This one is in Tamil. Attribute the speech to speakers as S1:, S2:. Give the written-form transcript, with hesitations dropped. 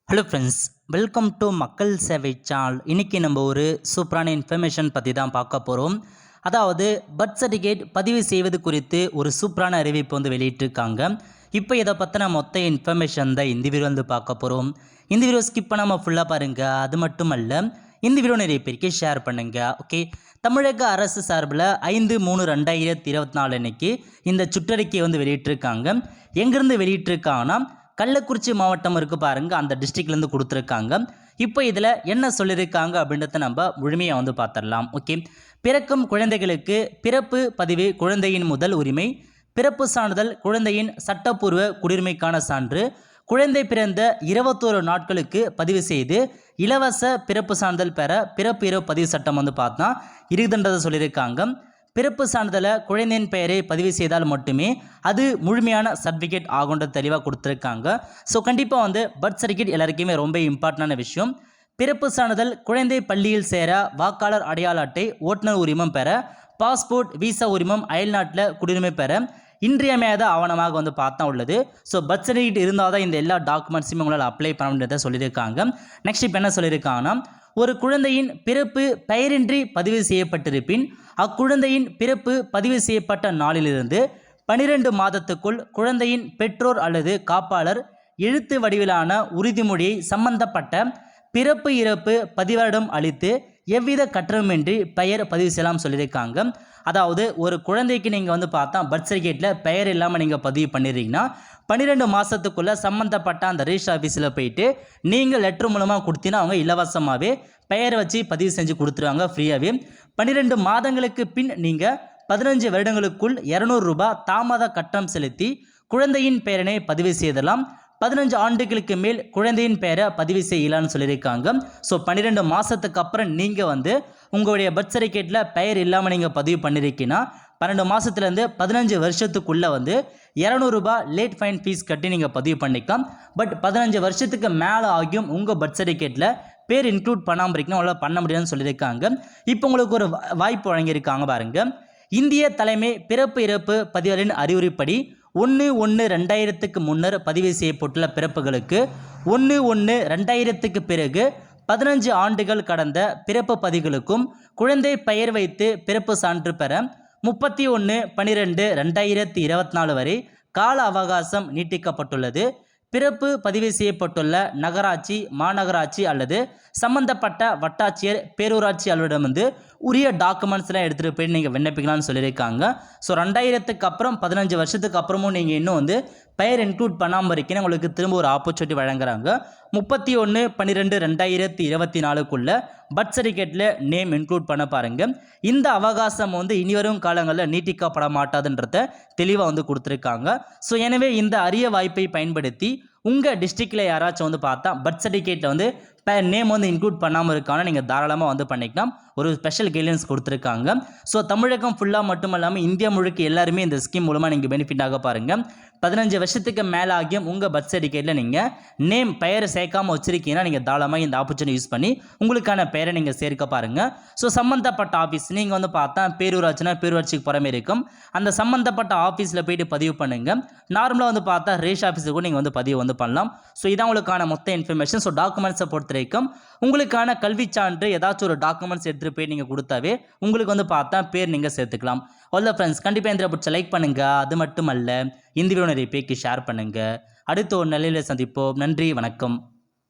S1: ஹலோ ஃப்ரெண்ட்ஸ், வெல்கம் டு மக்கள் சேவை சேனல். இன்றைக்கி நம்ம ஒரு சூப்பரான இன்ஃபர்மேஷன் பற்றி தான் பார்க்க போகிறோம். அதாவது பர்த் சர்டிஃபிகேட் பதிவு செய்வது குறித்து ஒரு சூப்பரான அறிவிப்பு வெளியிட்டிருக்காங்க. இப்போ இதை பற்றின மொத்த இன்ஃபர்மேஷன் தான் இந்த வீடியோ பார்க்க போகிறோம். இந்த வீடியோ ஸ்கிப் பண்ணாமல் ஃபுல்லாக பாருங்கள். அது மட்டும் அல்ல, இந்த வீடியோ நிறைய பேருக்கு ஷேர் பண்ணுங்கள். ஓகே, தமிழக அரசு சார்பில் 5/3/2024 அன்னைக்கு இந்த சுற்றறிக்கையை வெளியிட்டிருக்காங்க. எங்கேருந்து வெளியிட்டிருக்காங்கன்னா, கள்ளக்குறிச்சி மாவட்டம் இருக்குது பாருங்கள், அந்த டிஸ்ட்ரிக்ட்லேருந்து கொடுத்துருக்காங்க. இப்போ இதில் என்ன சொல்லியிருக்காங்க அப்படின்றத நம்ம முழுமையாக பார்த்துடலாம். ஓகே, பிறக்கும் குழந்தைகளுக்கு பிறப்பு பதிவு குழந்தையின் முதல் உரிமை, பிறப்பு சான்றிதழ் குழந்தையின் சட்டப்பூர்வ குடியுரிமைக்கான சான்று, குழந்தை பிறந்த 21 நாட்களுக்கு பதிவு செய்து இலவச பிறப்பு சான்றிதழ் பெற பிறப்பு இரவு பதிவு சட்டம் பார்த்தா இருக்குதுன்றதை சொல்லியிருக்காங்க. பிறப்பு சான்றிதழை குழந்தையின் பெயரை பதிவு செய்தால் மட்டுமே அது முழுமையான சர்டிஃபிகேட் ஆகுன்ற தெளிவாக கொடுத்துருக்காங்க. ஸோ கண்டிப்பாக பர்த் சர்டிஃபிகேட் எல்லாருக்குமே ரொம்ப இம்பார்ட்டண்டான விஷயம். பிறப்பு சான்றிதழ் குழந்தை பள்ளியில் சேர, வாக்காளர் அடையாள அட்டை, ஓட்டுநர் உரிமம் பெற, பாஸ்போர்ட், விசா உரிமம், அயல்நாட்டில் குடியுரிமை பெற இன்றியமையாத ஆவணமாக பார்த்தா உள்ளது. ஸோ பர்த் சர்டிஃபிகேட் இருந்தால் தான் இந்த எல்லா டாக்குமெண்ட்ஸுமே உங்களால் அப்ளை பண்ண முடியாத சொல்லியிருக்காங்க. நெக்ஸ்ட் இப்போ என்ன சொல்லியிருக்காங்கன்னா, ஒரு குழந்தையின் பிறப்பு பெயரின்றி பதிவு செய்யப்பட்டிருப்பின் அக்குழந்தையின் பிறப்பு பதிவு செய்யப்பட்ட நாளிலிருந்து 12 மாதத்துக்குள் குழந்தையின் பெற்றோர் அல்லது காப்பாளர் எழுத்து வடிவிலான உறுதிமொழியை சம்பந்தப்பட்ட பிறப்பு இறப்பு பதிவாளரிடம் அளித்து எவ்வித கட்டணமின்றி பெயர் பதிவு செய்யலாம் சொல்லியிருக்காங்க. அதாவது ஒரு குழந்தைக்கு நீங்கள் பார்த்தா பர்த் சர்டிஃபிகேட்டில் பெயர் இல்லாமல் நீங்கள் பதிவு பண்ணிடுறீங்கன்னா 12 மாதத்துக்குள்ளே சம்மந்தப்பட்ட அந்த ரிஜிஸ்டர் ஆஃபீஸில் போயிட்டு நீங்கள் லெட்டர் மூலமாக கொடுத்தீங்கன்னா அவங்க இலவசமாகவே பெயர் வச்சு பதிவு செஞ்சு கொடுத்துருவாங்க ஃப்ரீயாகவே. 12 மாதங்களுக்கு பின் நீங்கள் 15 வருடங்களுக்குள் 200 ரூபாய் தாமத கட்டணம் செலுத்தி குழந்தையின் பெயரினை பதிவு செய்தலாம். 15 ஆண்டுகளுக்கு மேல் குழந்தையின் பெயரை பதிவு செய்யலான்னு சொல்லியிருக்காங்க. ஸோ 12 மாதத்துக்கு அப்புறம் நீங்கள் உங்களுடைய பர்த் சர்டிஃபிகேட்டில் பெயர் இல்லாமல் நீங்கள் பதிவு பண்ணியிருக்கீங்கன்னா 12 மாதத்துலேருந்து 15 வருஷத்துக்குள்ளே 200 ரூபாய் லேட் ஃபைன் ஃபீஸ் கட்டி நீங்கள் பதிவு பண்ணிக்கலாம். பட் 15 வருஷத்துக்கு மேலே ஆகியும் உங்கள் பர்த் சர்டிஃபிகேட்டில் பேர் இன்க்ளூட் பண்ணாமல் இருக்கணும், அவ்வளோ பண்ண முடியாதுன்னு சொல்லியிருக்காங்க. இப்போ உங்களுக்கு ஒரு வாய்ப்பு வழங்கியிருக்காங்க பாருங்கள். இந்திய தலைமை பிறப்பு இறப்பு பதிவாளரின் அறிவுரைப்படி 1/1/2000க்கு முன்னர் பதிவு செய்யப்பட்டுள்ள பிறப்புகளுக்கு 1/1/2000க்கு பிறகு 15 ஆண்டுகள் கடந்த பிறப்பு பதிவுகளுக்கும் குழந்தை பெயர் வைத்து பிறப்பு சான்று பெற 31/12/2024 வரை கால அவகாசம் நீட்டிக்கப்பட்டுள்ளது. பிறப்பு பதிவு செய்யப்பட்டுள்ள நகராட்சி, மாநகராட்சி அல்லது சம்பந்தப்பட்ட வட்டாட்சியர், பேரூராட்சி அலுவலகம் உரிய டாக்குமெண்ட்ஸ்லாம் எடுத்துகிட்டு போய் நீங்கள் விண்ணப்பிக்கலாம்னு சொல்லியிருக்காங்க. ஸோ 2000க்கு அப்புறம் 15 வருஷத்துக்கு அப்புறமும் நீங்கள் இன்னும் பெயர் இன்க்ளூட் பண்ணாமல் இருக்கீங்கன்னா உங்களுக்கு திரும்ப ஒரு ஆப்பர்ச்சுனிட்டி வழங்குறாங்க. 31/12/2024க்குள்ளே பர்த் சர்டிஃபிகேட்டில் நேம் இன்க்ளூட் பண்ண பாருங்கள். இந்த அவகாசம் இனிவரும் காலங்களில் நீட்டிக்கப்பட மாட்டாதுன்றத தெளிவாக கொடுத்துருக்காங்க. ஸோ எனவே இந்த அரிய வாய்ப்பை பயன்படுத்தி உங்கள் டிஸ்ட்ரிக்டில் யாராச்சும் பார்த்தா பர்த் சர்டிஃபிகேட்டில் நேம் இன்க்ளூட் பண்ணாமல் இருக்கான நீங்கள் தாராளமாக பண்ணிக்கலாம். ஒரு ஸ்பெஷல் கைட்லைன்ஸ் கொடுத்துருக்காங்க. ஸோ தமிழகம் ஃபுல்லாக மட்டும் இல்லாமல் இந்தியா முழுக்க எல்லாருமே இந்த ஸ்கீம் மூலமாக நீங்கள் பெனிஃபிட் ஆக பாருங்கள். 15 வருஷத்துக்கு மேலே ஆகியும் உங்கள் பர்த் சர்டிஃபிகேட்டில் நீங்கள் நேம் பெயரை சேர்க்காமல் வச்சுருக்கீங்கன்னா நீங்கள் தாராளமாக இந்த ஆப்பர்ச்சுனிட்டி யூஸ் பண்ணி உங்களுக்கான பெயரை நீங்கள் சேர்க்க பாருங்கள். ஸோ சம்மந்தப்பட்ட ஆஃபீஸ் நீங்கள் பார்த்தா பேரூராட்சினா பேரூராட்சிக்கு புறமே இருக்கும், அந்த சம்மந்தப்பட்ட ஆஃபீஸில் போய்ட்டு பதிவு பண்ணுங்கள். நார்மலாக பார்த்தா ரேஷ் ஆஃபீஸுக்கு கூட நீங்கள் பதிவு பண்ணலாம். ஸோ இதான் உங்களுக்கான மொத்த இன்ஃபர்மேஷன். ஸோ டாக்குமெண்ட்ஸை பொறுத்த வரைக்கும் உங்களுக்கான கல்வி சான்று ஏதாச்சும் ஒரு டாக்குமெண்ட்ஸ் எடுத்துகிட்டு போய் நீங்கள் கொடுத்தாவே உங்களுக்கு பார்த்தா பேர் நீங்கள் சேர்த்துக்கலாம். அவ்வளோ ஃப்ரெண்ட்ஸ், கண்டிப்பாக இந்த பிடிச்ச லைக் பண்ணுங்கள். அது மட்டும் அல்ல, இந்த வீடியோ நிறைய பேருக்கு ஷேர் பண்ணுங்கள். அடுத்த ஒரு நிலையில் சந்திப்போம். நன்றி, வணக்கம்.